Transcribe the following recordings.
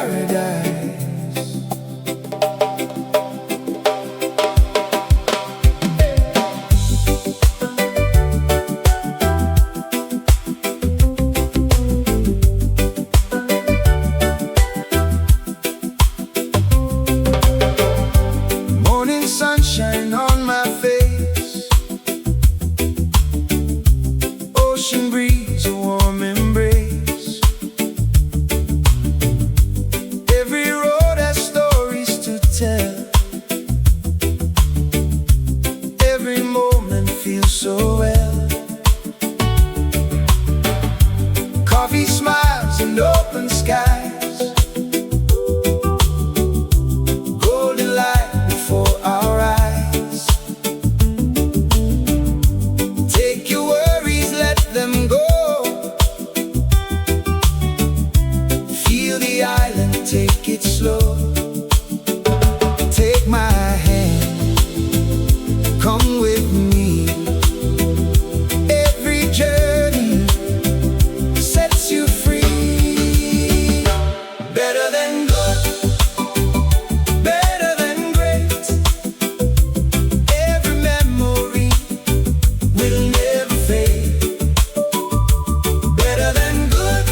paradise. Morning sunshine on my face, ocean breeze, a warm embrace. Every road has stories to tell. Every moment feels so well. Coffee, smiles, and open skies. Golden light before our eyes. Take your worries, let them go. Feel the island, take it slow. Take my hand, come with me. Every journey sets you free. Better than good, better than great. Every memory will never fade. Better than good,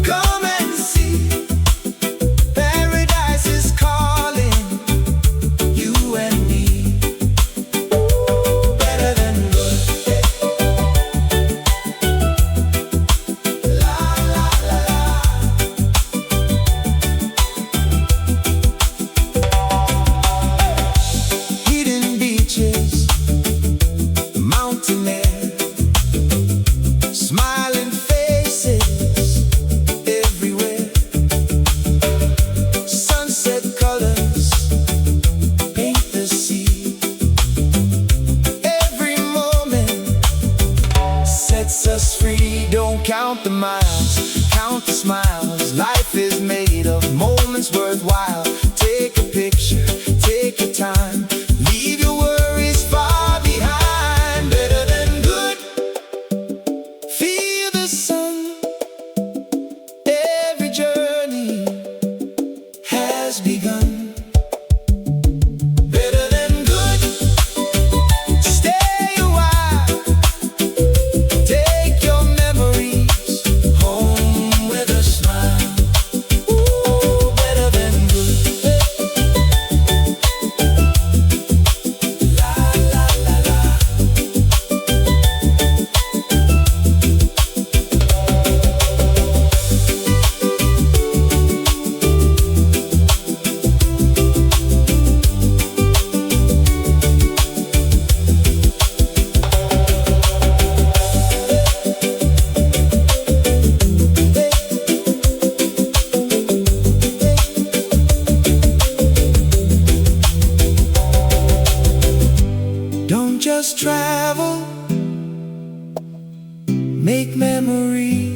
come and see. Paradise is calling you and me. Better than good. La la la la. Hidden beaches, mountain air, smiling faces everywhere. Sunset colors paint the sea. Every moment sets us free. Don't count the miles, count the smiles. Life is made of moments worthwhile. Take a picture, take your time. Leave your worries far behind. Better than good, feel the sun. Every journey has begun. Better than good, stay a while. Take your memories home with a smile. Ooh, better than good. La la la la. Don't just travel, make memories.